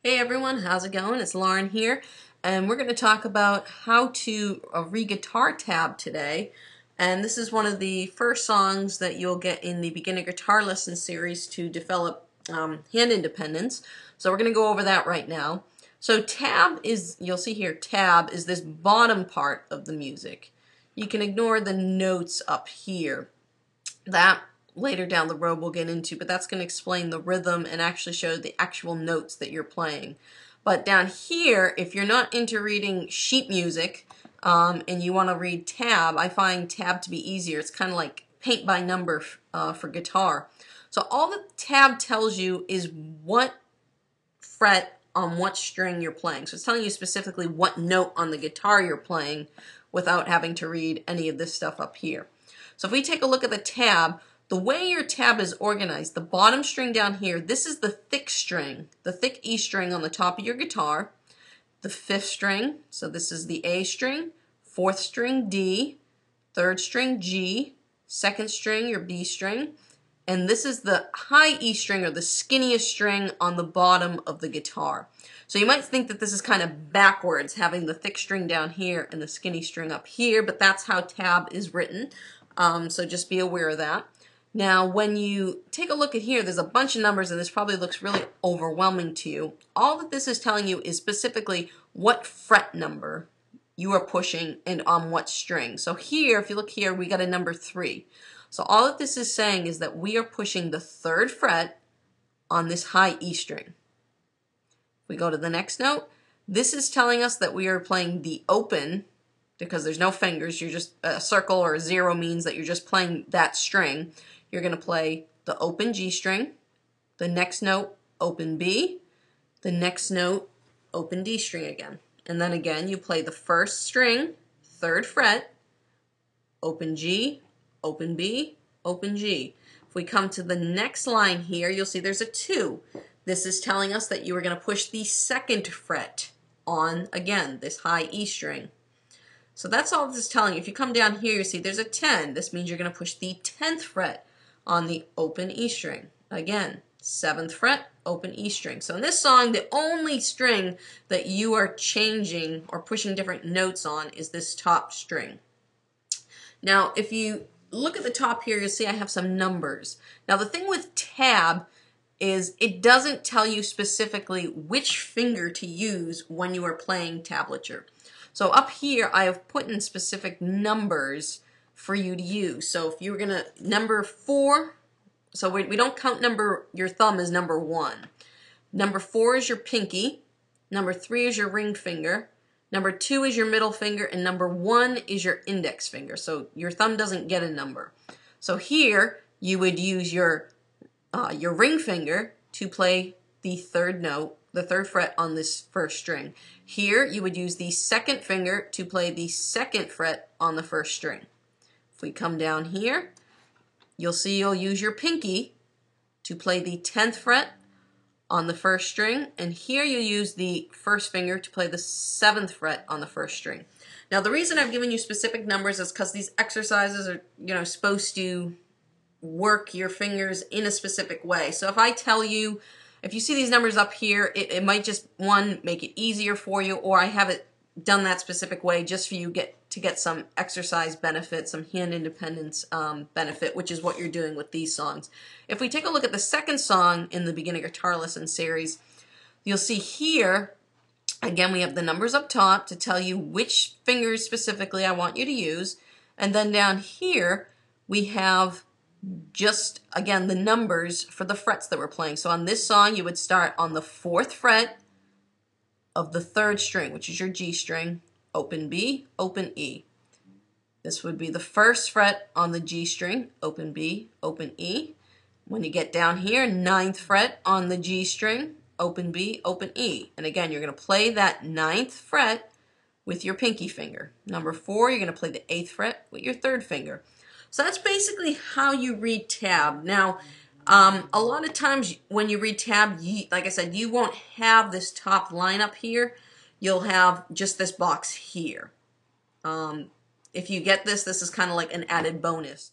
Hey everyone, how's it going? It's Lauren here, and we're going to talk about how to read guitar tab today. And this is one of the first songs that you'll get in the beginner guitar lesson series to develop hand independence. So we're going to go over that right now. So tab is, you'll see here, tab is this bottom part of the music. You can ignore the notes up here. That later down the road we'll get into, but that's going to explain the rhythm and actually show the actual notes that you're playing. But down here, if you're not into reading sheet music and you want to read tab, I find tab to be easier. It's kind of like paint by number for guitar. So all the tab tells you is what fret on what string you're playing. So it's telling you specifically what note on the guitar you're playing without having to read any of this stuff up here. So if we take a look at the tab, the way your tab is organized, the bottom string down here, this is the thick string, the thick E string on the top of your guitar, the fifth string, so this is the A string, fourth string D, third string G, second string your B string, and this is the high E string or the skinniest string on the bottom of the guitar. So you might think that this is kind of backwards, having the thick string down here and the skinny string up here, but that's how tab is written. So just be aware of that. Now, when you take a look at here, there's a bunch of numbers, and this probably looks really overwhelming to you. All that this is telling you is specifically what fret number you are pushing and on what string. So here, if you look here, we got a number 3. So all that this is saying is that we are pushing the 3rd fret on this high E string. We go to the next note. This is telling us that we are playing the open, because there's no fingers, you're just a circle or a 0 means that you're just playing that string. You're going to play the open G string, the next note open B, the next note open D string again. And then again you play the first string, 3rd fret, open G, open B, open G. If we come to the next line here, you'll see there's a 2. This is telling us that you are going to push the 2nd fret on, again, this high E string. So that's all this is telling you. If you come down here, you see there's a 10. This means you're going to push the 10th fret on the open E string. Again, 7th fret, open E string. So in this song, the only string that you are changing or pushing different notes on is this top string. Now, if you look at the top here, you'll see I have some numbers. Now, the thing with tab is it doesn't tell you specifically which finger to use when you are playing tablature. So up here, I have put in specific numbers for you to use. So if you were going to, number 4, so we don't count your thumb as number 1. Number 4 is your pinky. Number 3 is your ring finger. Number 2 is your middle finger. And number 1 is your index finger. So your thumb doesn't get a number. So here, you would use your ring finger to play the 3rd note, the 3rd fret on this first string. Here, you would use the 2nd finger to play the 2nd fret on the first string. If we come down here, you'll see you'll use your pinky to play the 10th fret on the first string, and here you use the 1st finger to play the 7th fret on the 1st string. Now, the reason I've given you specific numbers is because these exercises are, supposed to work your fingers in a specific way. So if I tell you, if you see these numbers up here, it might just, one, make it easier for you, or I have it done that specific way just for you to get some exercise benefit, some hand independence benefit, which is what you're doing with these songs. If we take a look at the second song in the beginner guitar lesson series, you'll see here, again, we have the numbers up top to tell you which fingers specifically I want you to use. And then down here, we have just, again, the numbers for the frets that we're playing. So on this song, you would start on the 4th fret of the 3rd string, which is your G string, open B, open E. This would be the 1st fret on the G string, open B, open E. When you get down here, 9th fret on the G string, open B, open E. And again, you're going to play that 9th fret with your pinky finger. Number 4, you're going to play the 8th fret with your 3rd finger. So that's basically how you read tab. Now, a lot of times when you read tab, like I said, you won't have this top line up here. You'll have just this box here. If you get this, this is kind of like an added bonus.